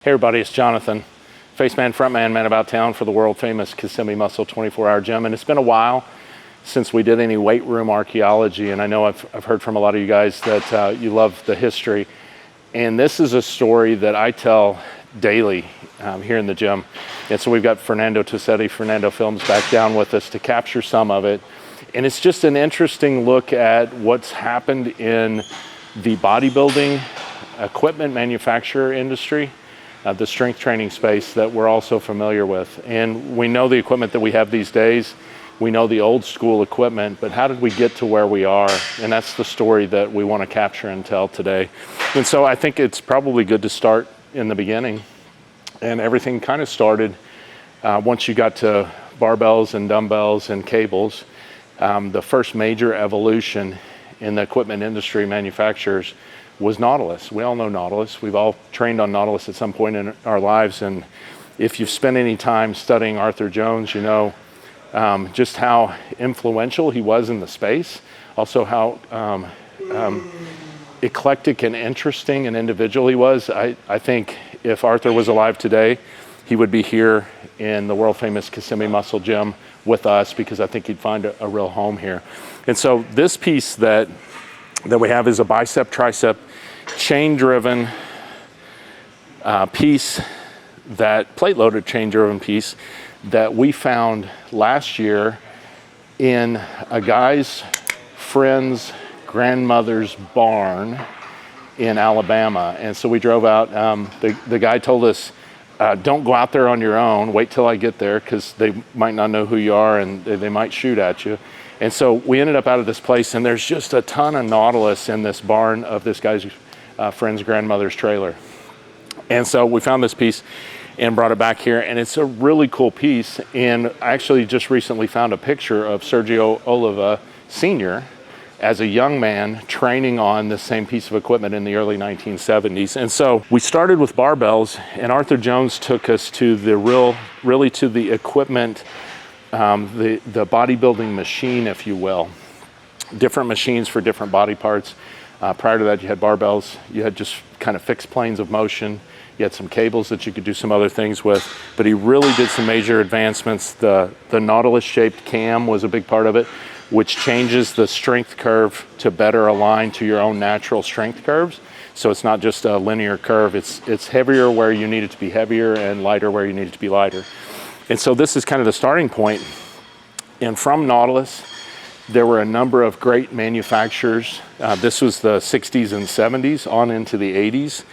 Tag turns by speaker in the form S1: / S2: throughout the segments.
S1: Hey everybody, it's Jonathan, face man, front man, man about town for the world famous Kissimmee Muscle 24-hour gym. And it's been a while since we did any weight room archaeology. And I know I've heard from a lot of you guys that you love the history. And this is a story that I tell daily here in the gym. And so we've got Fernando Tussetti, Fernando Films, back down with us to capture some of it. And it's just an interesting look at what's happened in the bodybuilding equipment manufacturer industry. The strength training space that we're also familiar with. And we know the equipment that we have these days. We know the old school equipment, but how did we get to where we are? And that's the story that we want to capture and tell today. And so I think it's probably good to start in the beginning. And everything kind of started once you got to barbells and dumbbells and cables. The first major evolution in the equipment industry manufacturers was Nautilus. We all know Nautilus. We've all trained on Nautilus at some point in our lives. And if you've spent any time studying Arthur Jones, you know just how influential he was in the space. Also how eclectic and interesting an individual he was. I think if Arthur was alive today, he would be here in the world famous Kissimmee Muscle Gym with us, because I think he'd find a real home here. And so this piece that we have is a bicep tricep chain driven piece, that plate loaded chain driven piece that we found last year in a guy's friend's grandmother's barn in Alabama. And so we drove out. The guy told us, don't go out there on your own, wait till I get there, because they might not know who you are and they might shoot at you. And so we ended up out of this place, and there's just a ton of Nautilus in this barn of this guy's friend's grandmother's trailer. And so we found this piece and brought it back here, and it's a really cool piece. And I actually just recently found a picture of Sergio Oliva Sr. as a young man training on this same piece of equipment in the early 1970s. And so we started with barbells, and Arthur Jones took us to the really to the equipment, the bodybuilding machine, if you will. Different machines for different body parts. Prior to that, you had barbells. You had just kind of fixed planes of motion. You had some cables that you could do some other things with. But he really did some major advancements. The Nautilus-shaped cam was a big part of it, which changes the strength curve to better align to your own natural strength curves. So it's not just a linear curve. It's heavier where you need it to be heavier and lighter where you need it to be lighter. And so this is kind of the starting point. And from Nautilus, there were a number of great manufacturers. This was the 60s and 70s on into the 80s.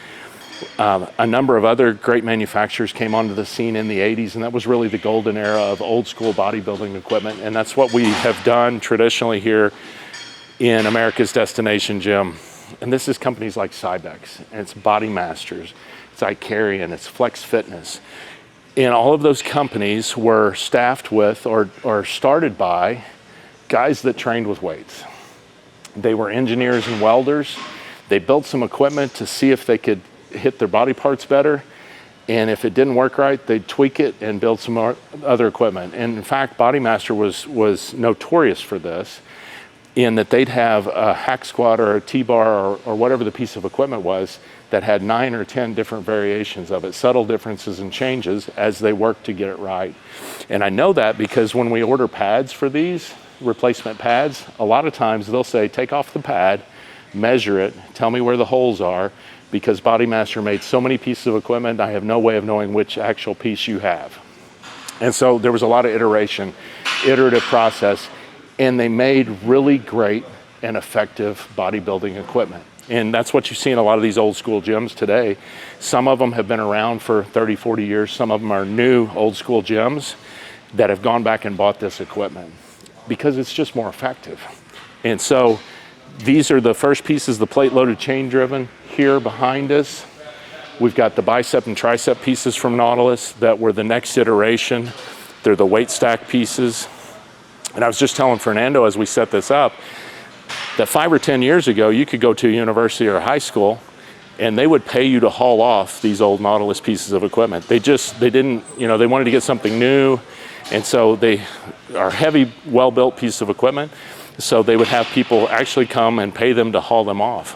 S1: A number of other great manufacturers came onto the scene in the 80s, and that was really the golden era of old school bodybuilding equipment. And that's what we have done traditionally here in America's Destination Gym. And this is companies like Cybex, and it's Body Masters, it's Icarian, it's Flex Fitness. And all of those companies were staffed with or started by guys that trained with weights. They were engineers and welders. They built some equipment to see if they could hit their body parts better. And if it didn't work right, they'd tweak it and build some more other equipment. And in fact, Bodymaster was notorious for this, in that they'd have a hack squat or a T-bar or whatever the piece of equipment was that had 9 or 10 different variations of it, subtle differences and changes as they worked to get it right. And I know that because when we order pads for these, replacement pads, a lot of times they'll say, take off the pad, measure it, tell me where the holes are, because Bodymaster made so many pieces of equipment, I have no way of knowing which actual piece you have. And so there was a lot of iterative process, and they made really great and effective bodybuilding equipment. And that's what you see in a lot of these old school gyms today. Some of them have been around for 30, 40 years. Some of them are new old school gyms that have gone back and bought this equipment because it's just more effective. And so these are the first pieces, the plate loaded chain driven. Here behind us, we've got the bicep and tricep pieces from Nautilus that were the next iteration. They're the weight stack pieces. And I was just telling Fernando as we set this up that 5 or 10 years ago, you could go to a university or a high school and they would pay you to haul off these old Nautilus pieces of equipment. They didn't, they wanted to get something new. And so they are heavy, well-built pieces of equipment. So they would have people actually come and pay them to haul them off.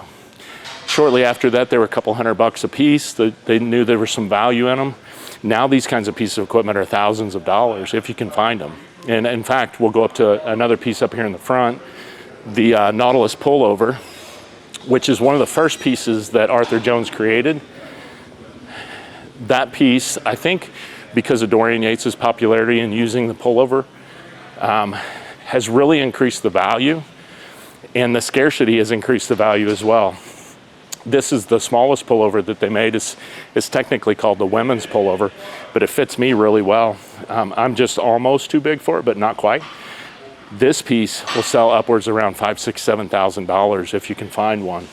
S1: Shortly after that, they were a couple $100 a piece. They knew there was some value in them. Now these kinds of pieces of equipment are thousands of dollars if you can find them. And in fact, we'll go up to another piece up here in the front, the Nautilus pullover, which is one of the first pieces that Arthur Jones created. That piece, I think, because of Dorian Yates's popularity in using the pullover, has really increased the value, and the scarcity has increased the value as well. This is the smallest pullover that they made. It's technically called the women's pullover, but it fits me really well. I'm just almost too big for it, but not quite. This piece will sell upwards around $5,000, $6,000, $7,000 if you can find one.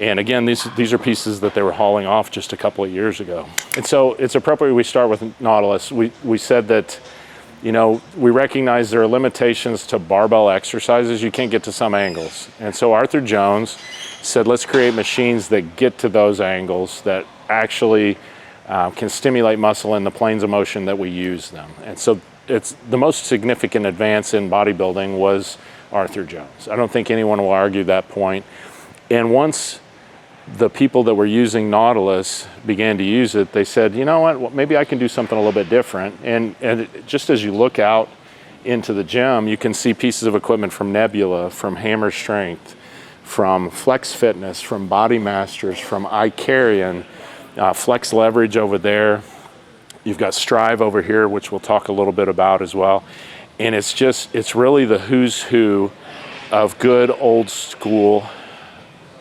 S1: And again, these are pieces that they were hauling off just a couple of years ago. And so it's appropriate we start with Nautilus. We said that, you know, we recognize there are limitations to barbell exercises. You can't get to some angles. And so Arthur Jones said, let's create machines that get to those angles, that actually can stimulate muscle in the planes of motion that we use them. And so it's the most significant advance in bodybuilding was Arthur Jones. I don't think anyone will argue that point. And once the people that were using Nautilus began to use it, they said, you know what, well, maybe I can do something a little bit different. And just as you look out into the gym, you can see pieces of equipment from Nebula, from Hammer Strength, from Flex Fitness, from Body Masters, from Icarian, Flex Leverage over there. You've got Strive over here, which we'll talk a little bit about as well. And it's really the who's who of good old school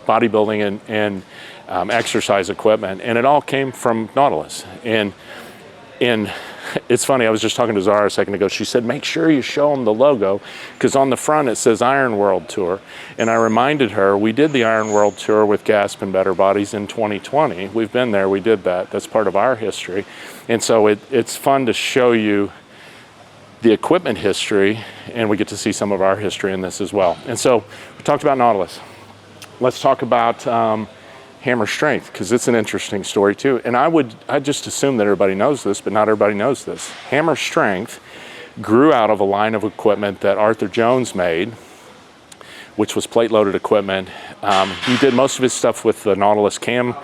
S1: bodybuilding and exercise equipment, and it all came from Nautilus. And it's funny, I was just talking to Zara a second ago. She said, make sure you show them the logo, because on the front it says Iron World Tour. And I reminded her, we did the Iron World Tour with Gasp and Better Bodies in 2020. We've been there, we did that. That's part of our history. And so it's fun to show you the equipment history, and we get to see some of our history in this as well. And so we talked about Nautilus. Let's talk about Hammer Strength, because it's an interesting story too. And I just assume that everybody knows this, but not everybody knows this. Hammer Strength grew out of a line of equipment that Arthur Jones made, which was plate-loaded equipment. He did most of his stuff with the Nautilus cam,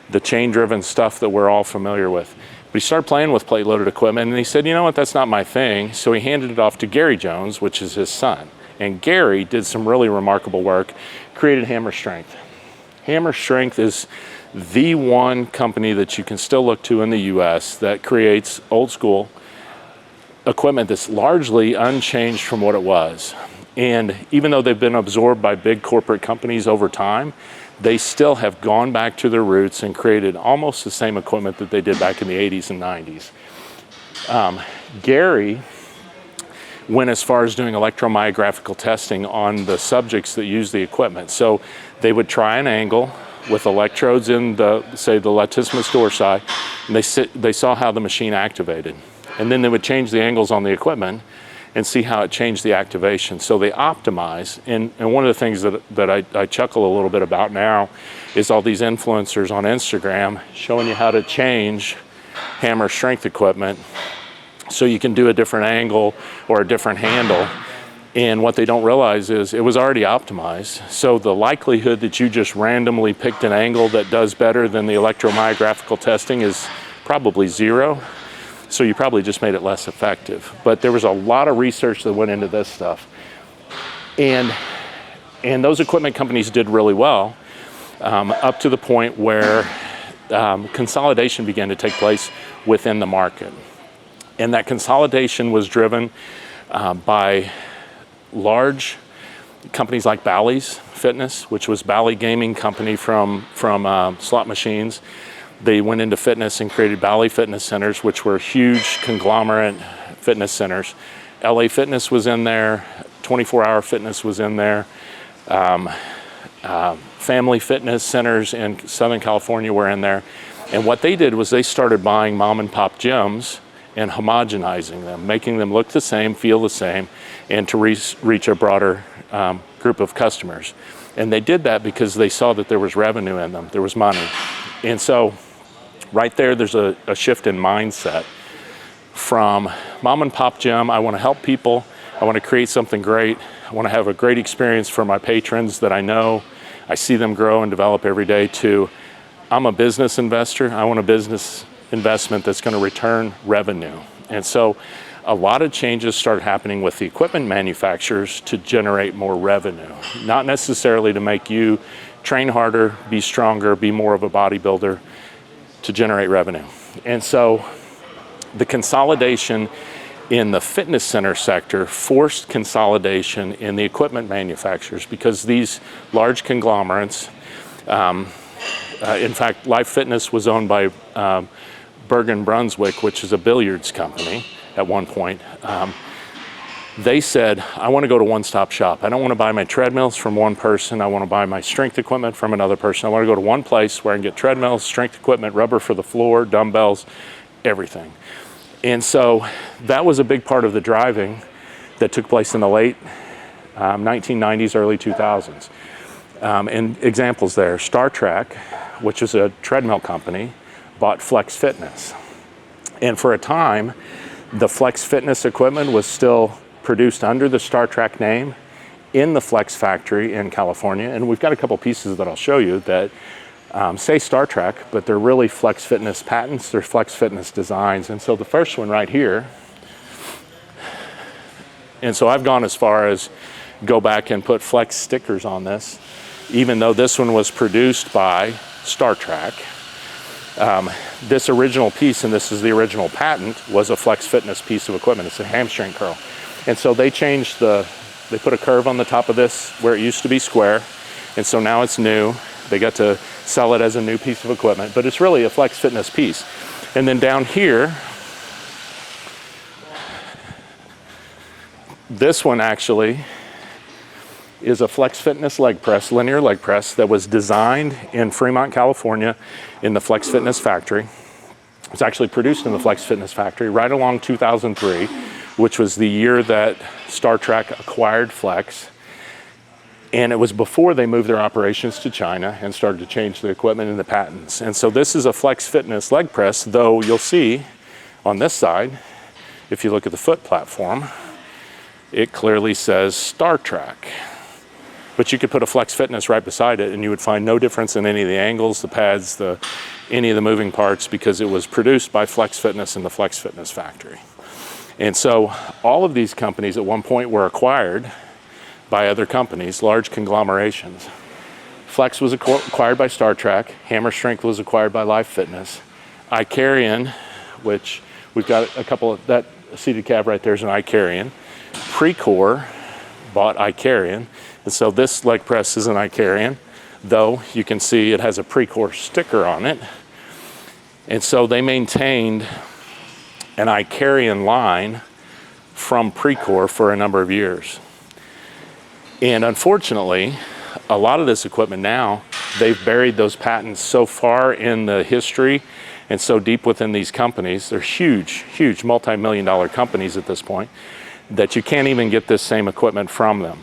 S1: the chain-driven stuff that we're all familiar with. But he started playing with plate-loaded equipment, and he said, you know what, that's not my thing. So he handed it off to Gary Jones, which is his son. And Gary did some really remarkable work, created Hammer Strength. Hammer Strength is the one company that you can still look to in the US that creates old school equipment that's largely unchanged from what it was. And even though they've been absorbed by big corporate companies over time, they still have gone back to their roots and created almost the same equipment that they did back in the 80s and 90s. Gary went as far as doing electromyographical testing on the subjects that use the equipment. So they would try an angle with electrodes in the latissimus dorsi, and they saw how the machine activated. And then they would change the angles on the equipment and see how it changed the activation. So they optimize, and one of the things that I chuckle a little bit about now is all these influencers on Instagram showing you how to change Hammer Strength equipment so you can do a different angle or a different handle. And what they don't realize is it was already optimized. So the likelihood that you just randomly picked an angle that does better than the electromyographical testing is probably zero. So you probably just made it less effective. But there was a lot of research that went into this stuff. And those equipment companies did really well up to the point where consolidation began to take place within the market. And that consolidation was driven by large companies like Bally's Fitness, which was Bally Gaming Company from slot machines. They went into fitness and created Bally Fitness Centers, which were huge conglomerate fitness centers. LA Fitness was in there, 24-Hour Fitness was in there. Family fitness centers in Southern California were in there. And what they did was they started buying mom and pop gyms and homogenizing them, making them look the same, feel the same, and to reach a broader group of customers. And they did that because they saw that there was revenue in them, there was money. And so right there's a shift in mindset from mom and pop gym, I want to help people, I want to create something great, I want to have a great experience for my patrons that I know, I see them grow and develop every day, to I'm a business investor. I want a business investment that's going to return revenue. And so a lot of changes start happening with the equipment manufacturers to generate more revenue, not necessarily to make you train harder, be stronger, be more of a bodybuilder, to generate revenue. And so the consolidation in the fitness center sector forced consolidation in the equipment manufacturers, because these large conglomerates, in fact, Life Fitness was owned by Bergen-Brunswick, which is a billiards company at one point. They said, I want to go to one-stop shop. I don't want to buy my treadmills from one person. I want to buy my strength equipment from another person. I want to go to one place where I can get treadmills, strength equipment, rubber for the floor, dumbbells, everything. And so that was a big part of the driving that took place in the late 1990s, early 2000s. And examples there, Star Trek, which is a treadmill company, bought Flex Fitness. And for a time, the Flex Fitness equipment was still produced under the Star Trek name in the Flex factory in California. And we've got a couple pieces that I'll show you that say Star Trek, but they're really Flex Fitness patents, they're Flex Fitness designs. And so the first one right here, and so I've gone as far as go back and put Flex stickers on this, even though this one was produced by Star Trek. This original piece, and this is the original patent, was a Flex Fitness piece of equipment. It's a hamstring curl. And so they changed they put a curve on the top of this where it used to be square. And so now it's new. They got to sell it as a new piece of equipment, but it's really a Flex Fitness piece. And then down here, this one actually is a Flex Fitness leg press, linear leg press, that was designed in Fremont, California in the Flex Fitness factory. It's actually produced in the Flex Fitness factory right along 2003, which was the year that Star Trek acquired Flex. And it was before they moved their operations to China and started to change the equipment and the patents. And so this is a Flex Fitness leg press, though you'll see on this side, if you look at the foot platform, it clearly says Star Trek. But you could put a Flex Fitness right beside it and you would find no difference in any of the angles, the pads, any of the moving parts, because it was produced by Flex Fitness in the Flex Fitness factory. And so all of these companies at one point were acquired by other companies, large conglomerations. Flex was acquired by Star Trek. Hammer Strength was acquired by Life Fitness. Icarian, which we've got a couple of, that seated cab right there is an Icarian. Precor bought Icarian. And so this leg press is an Icarian, though you can see it has a Precor sticker on it. And so they maintained an Icarian line from Precor for a number of years. And unfortunately, a lot of this equipment now, they've buried those patents so far in the history and so deep within these companies. They're huge, huge multi-million-dollar companies at this point, that you can't even get this same equipment from them.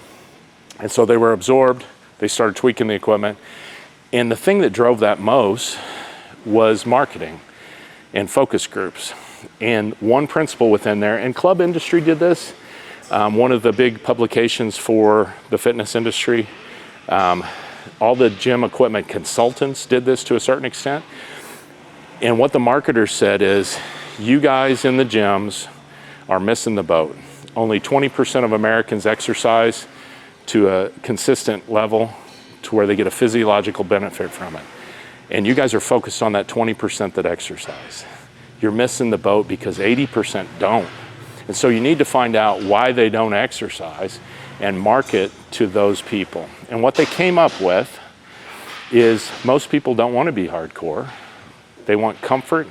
S1: And so they were absorbed, they started tweaking the equipment. And the thing that drove that most was marketing and focus groups. And one principle within there, and Club Industry did this, one of the big publications for the fitness industry, all the gym equipment consultants did this to a certain extent. And what the marketers said is, you guys in the gyms are missing the boat. Only 20% of Americans exercise to a consistent level to where they get a physiological benefit from it. And you guys are focused on that 20% that exercise. You're missing the boat because 80% don't. And so you need to find out why they don't exercise and market to those people. And what they came up with is most people don't want to be hardcore. They want comfort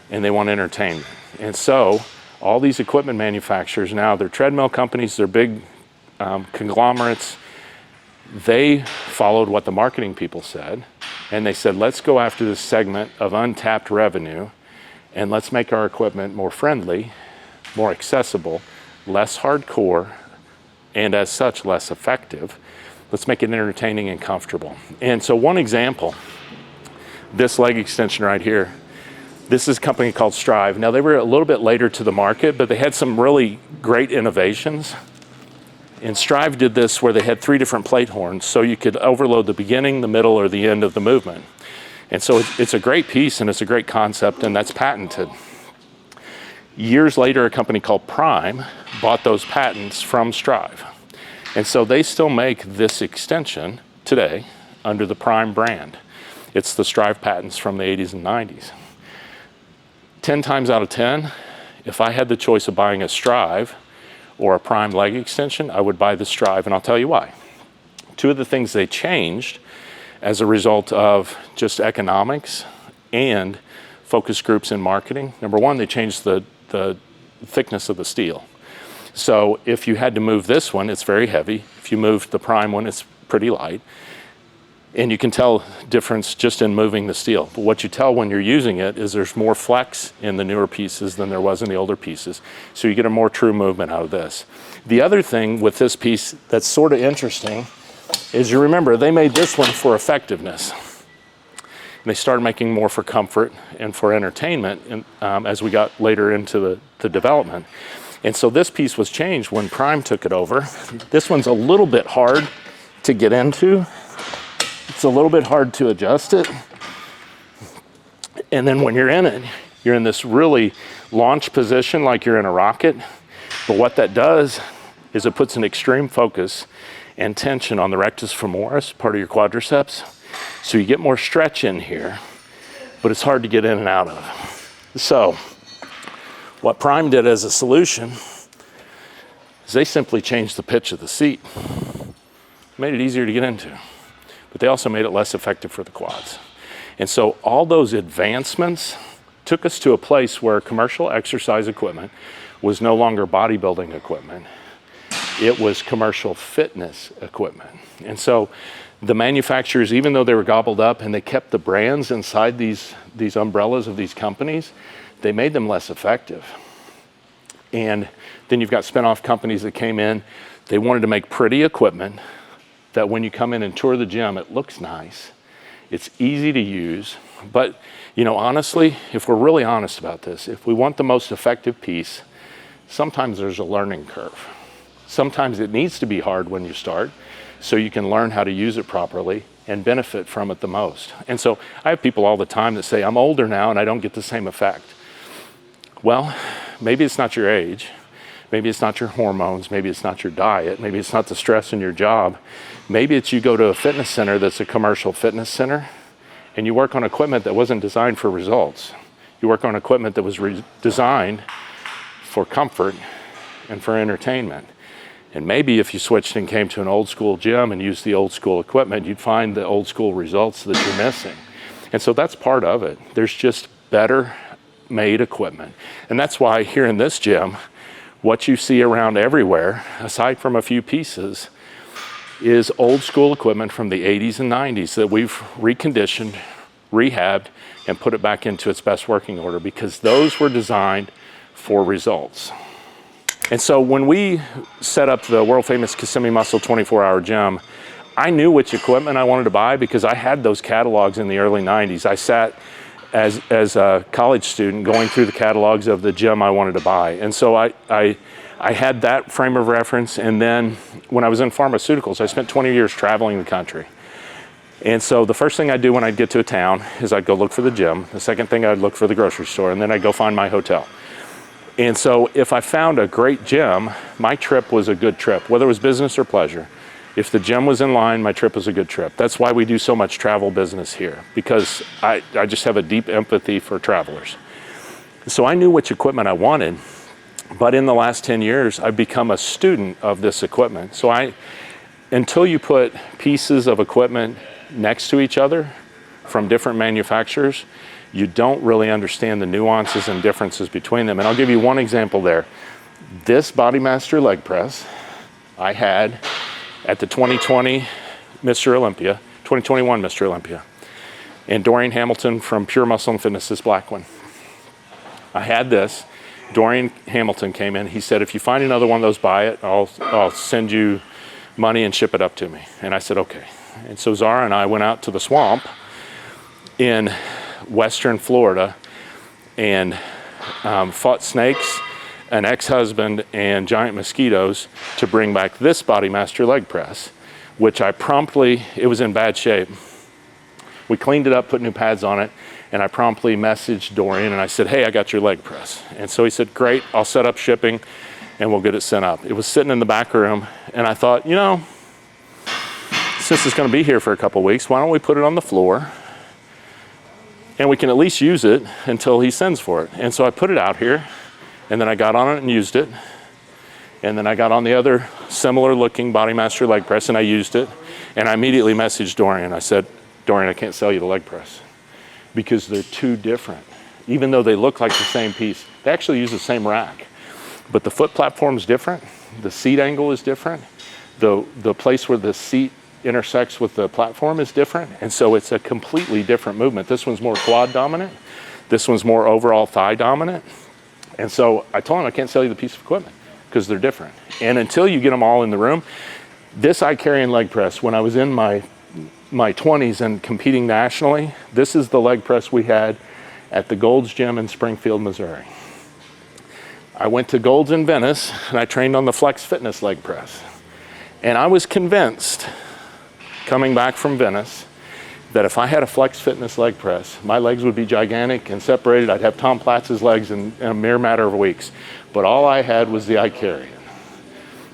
S1: and they want entertainment. And so all these equipment manufacturers now, they're treadmill companies, they're big conglomerates. They followed what the marketing people said, and they said, let's go after this segment of untapped revenue and let's make our equipment more friendly, more accessible, less hardcore, and as such, less effective. Let's make it entertaining and comfortable. And so one example, this leg extension right here, this is a company called Strive. Now they were a little bit later to the market, but they had some really great innovations. And Strive did this where they had 3 different plate horns, so you could overload the beginning, the middle, or the end of the movement. And so it's a great piece and it's a great concept, and that's patented. Years later, a company called Prime bought those patents from Strive. And so they still make this extension today under the Prime brand. It's the Strive patents from the 80s and 90s. 10 times out of 10, if I had the choice of buying a Strive or a Prime leg extension, I would buy the Strive, and I'll tell you why. 2 of the things they changed as a result of just economics and focus groups in marketing. Number 1, they changed the thickness of the steel. So if you had to move this one, it's very heavy. If you moved the Prime one, it's pretty light. And you can tell difference just in moving the steel. But what you tell when you're using it is there's more flex in the newer pieces than there was in the older pieces. So you get a more true movement out of this. The other thing with this piece that's sort of interesting is, you remember, they made this one for effectiveness. And they started making more for comfort and for entertainment as we got later into the development. And so this piece was changed when Prime took it over. This one's a little bit hard to get into. It's a little bit hard to adjust it. And then when you're in it, you're in this really launch position like you're in a rocket. But what that does is it puts an extreme focus and tension on the rectus femoris, part of your quadriceps. So you get more stretch in here, but it's hard to get in and out of. So what Prime did as a solution is they simply changed the pitch of the seat, made it easier to get into. But they also made it less effective for the quads. And so all those advancements took us to a place where commercial exercise equipment was no longer bodybuilding equipment. It was commercial fitness equipment. And so the manufacturers, even though they were gobbled up and they kept the brands inside these umbrellas of these companies, they made them less effective. And then you've got spin-off companies that came in. They wanted to make pretty equipment that when you come in and tour the gym, it looks nice, it's easy to use. But, you know, honestly, if we're really honest about this, if we want the most effective piece, sometimes there's a learning curve. Sometimes it needs to be hard when you start so you can learn how to use it properly and benefit from it the most. And so I have people all the time that say, I'm older now and I don't get the same effect. Well, maybe it's not your age. Maybe it's not your hormones, maybe it's not your diet, maybe it's not the stress in your job. Maybe it's you go to a fitness center that's a commercial fitness center and you work on equipment that wasn't designed for results. You work on equipment that was designed for comfort and for entertainment. And maybe if you switched and came to an old school gym and used the old school equipment, you'd find the old school results that you're missing. And so that's part of it. There's just better made equipment. And that's why here in this gym, what you see around everywhere, aside from a few pieces, is old school equipment from the 80s and 90s that we've reconditioned, rehabbed, and put it back into its best working order because those were designed for results. And so when we set up the world famous Kissimmee Muscle 24-hour gym, I knew which equipment I wanted to buy because I had those catalogs in the early 90s. I sat as a college student going through the catalogs of the gym I wanted to buy. And so I had that frame of reference. And then when I was in pharmaceuticals, I spent 20 years traveling the country. And so the first thing I'd do when I'd get to a town is I'd go look for the gym. The second thing I'd look for the grocery store, and then I'd go find my hotel. And so if I found a great gym, my trip was a good trip, whether it was business or pleasure. If the gym was in line, my trip was a good trip. That's why we do so much travel business here, because I just have a deep empathy for travelers. So I knew which equipment I wanted, but in the last 10 years, I've become a student of this equipment. So until you put pieces of equipment next to each other from different manufacturers, you don't really understand the nuances and differences between them. And I'll give you one example there. This Bodymaster leg press I had at the 2020 Mr. Olympia, 2021 Mr. Olympia. And Dorian Hamilton from Pure Muscle and Fitness's black one. I had this. Dorian Hamilton came in. He said, if you find another one of those, buy it. I'll send you money and ship it up to me. And I said, okay. And so Zara and I went out to the swamp in Western Florida and fought snakes an ex-husband, and giant mosquitoes to bring back this Bodymaster leg press, which it was in bad shape. We cleaned it up, put new pads on it, and I promptly messaged Dorian and I said, hey, I got your leg press. And so he said, great, I'll set up shipping and we'll get it sent up. It was sitting in the back room, and I thought, since it's gonna be here for a couple weeks, why don't we put it on the floor and we can at least use it until he sends for it. And so I put it out here, and then I got on it and used it. And then I got on the other similar looking Bodymaster leg press and I used it. And I immediately messaged Dorian. I said, Dorian, I can't sell you the leg press because they're too different. Even though they look like the same piece, they actually use the same rack. But the foot platform is different. The seat angle is different. The place where the seat intersects with the platform is different. And so it's a completely different movement. This one's more quad dominant. This one's more overall thigh dominant. And so I told him I can't sell you the piece of equipment because they're different. And until you get them all in the room, this Icarian leg press, when I was in my 20s and competing nationally, this is the leg press we had at the Gold's Gym in Springfield, Missouri. I went to Gold's in Venice and I trained on the Flex Fitness leg press. And I was convinced, coming back from Venice, that if I had a Flex Fitness leg press, my legs would be gigantic and separated. I'd have Tom Platz's legs in a mere matter of weeks. But all I had was the Icarian.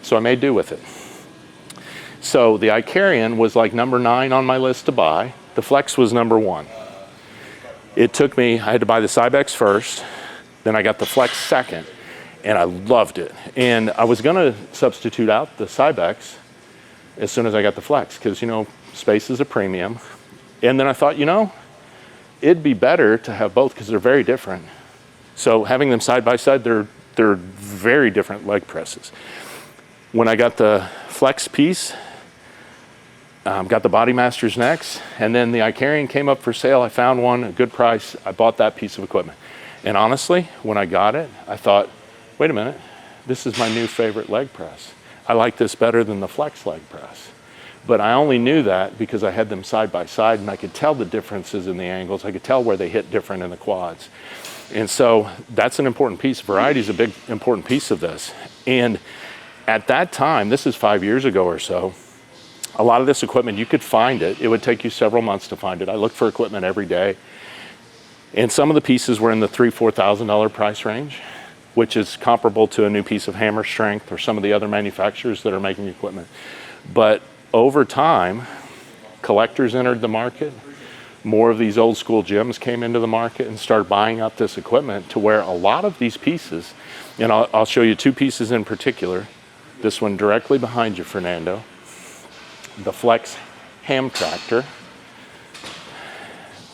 S1: So I made do with it. So the Icarian was like number 9 on my list to buy. The Flex was number 1. It took me, I had to buy the Cybex first, then I got the Flex second, and I loved it. And I was gonna substitute out the Cybex as soon as I got the Flex, because space is a premium. And then I thought, it'd be better to have both because they're very different. So having them side by side, they're very different leg presses. When I got the Flex piece, got the Bodymasters next, and then the Icarian came up for sale. I found one, a good price. I bought that piece of equipment. And honestly, when I got it, I thought, wait a minute, this is my new favorite leg press. I like this better than the Flex leg press. But I only knew that because I had them side by side and I could tell the differences in the angles. I could tell where they hit different in the quads. And so that's an important piece. Variety is a big important piece of this. And at that time, this is 5 years ago or so, a lot of this equipment, you could find it. It would take you several months to find it. I looked for equipment every day. And some of the pieces were in the $3,000, $4,000 price range, which is comparable to a new piece of hammer strength or some of the other manufacturers that are making equipment. But over time, collectors entered the market. More of these old school gyms came into the market and started buying up this equipment to where a lot of these pieces, and I'll show you 2 pieces in particular. This one directly behind you, Fernando, the Flex Ham Tractor.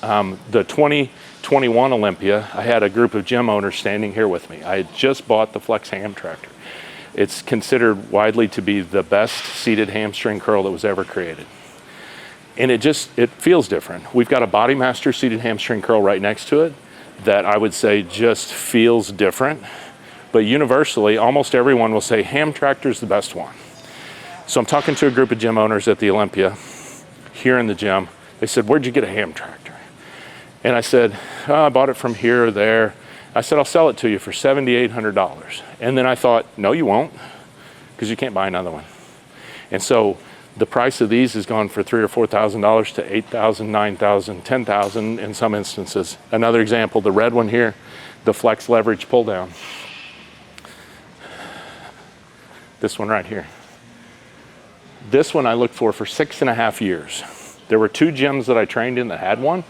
S1: The 2021 Olympia, I had a group of gym owners standing here with me. I had just bought the Flex Ham Tractor. It's considered widely to be the best seated hamstring curl that was ever created. And it feels different. We've got a Bodymaster seated hamstring curl right next to it that I would say just feels different. But universally, almost everyone will say Ham Tractor's the best one. So I'm talking to a group of gym owners at the Olympia here in the gym. They said, where'd you get a Ham Tractor? And I said, I bought it from here or there. I said, I'll sell it to you for $7,800. And then I thought, no, you won't, because you can't buy another one. And so the price of these has gone for $3,000 or $4,000 to $8,000, $9,000, $10,000 in some instances. Another example, the red one here, the Flex Leverage pull down. This one right here. This one I looked for 6.5 years. There were 2 gyms that I trained in that had one.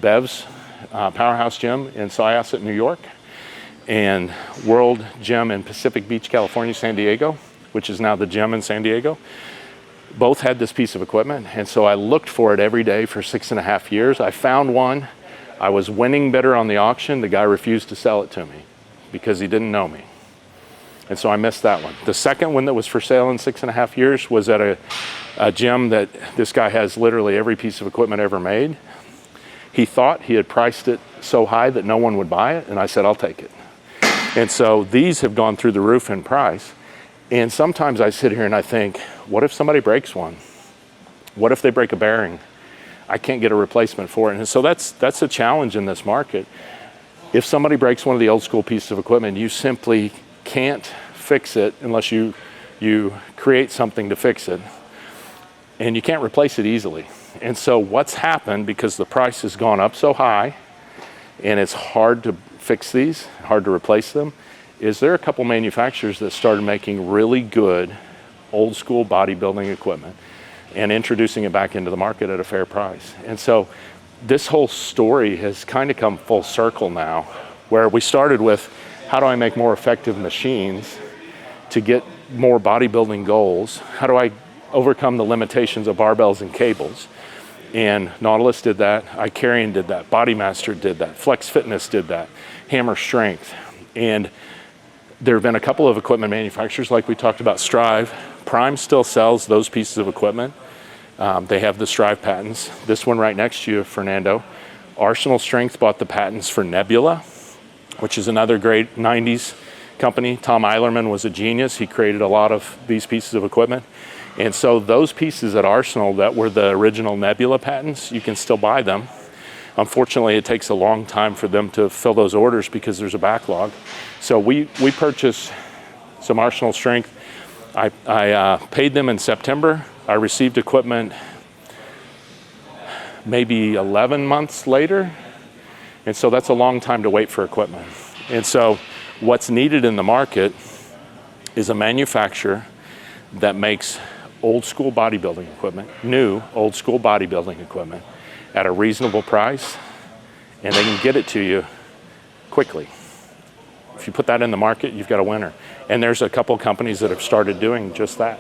S1: Bev's Powerhouse Gym in Syosset, New York, and World Gym in Pacific Beach, California, San Diego, which is now the gym in San Diego. Both had this piece of equipment, and so I looked for it every day for 6.5 years. I found one. I was winning bidder on the auction. The guy refused to sell it to me because he didn't know me. And so I missed that one. The second one that was for sale in 6.5 years was at a gym that this guy has literally every piece of equipment ever made. He thought he had priced it so high that no one would buy it, and I said, I'll take it. And so these have gone through the roof in price. And sometimes I sit here and I think, what if somebody breaks one? What if they break a bearing? I can't get a replacement for it. And so that's a challenge in this market. If somebody breaks one of the old school pieces of equipment, you simply can't fix it unless you create something to fix it. And you can't replace it easily. And so what's happened, because the price has gone up so high and it's hard to fix these, hard to replace them, is there are a couple manufacturers that started making really good old school bodybuilding equipment and introducing it back into the market at a fair price. And so this whole story has kind of come full circle now, where we started with, how do I make more effective machines to get more bodybuilding goals? How do I overcome the limitations of barbells and cables? And Nautilus did that, Curating did that, Bodymaster did that, Flex Fitness did that, Hammer Strength. And there have been a couple of equipment manufacturers, like we talked about, Strive. Prime still sells those pieces of equipment. They have the Strive patents. This one right next to you, Fernando. Arsenal Strength bought the patents for Nebula, which is another great 90s company. Tom Eilerman was a genius. He created a lot of these pieces of equipment. And so those pieces at Arsenal that were the original Nebula patents, you can still buy them. Unfortunately, it takes a long time for them to fill those orders because there's a backlog. So we purchased some Arsenal Strength. I paid them in September. I received equipment maybe 11 months later. And so that's a long time to wait for equipment. And so what's needed in the market is a manufacturer that makes old school bodybuilding equipment, new old school bodybuilding equipment at a reasonable price, and they can get it to you quickly. If you put that in the market, you've got a winner. And there's a couple companies that have started doing just that.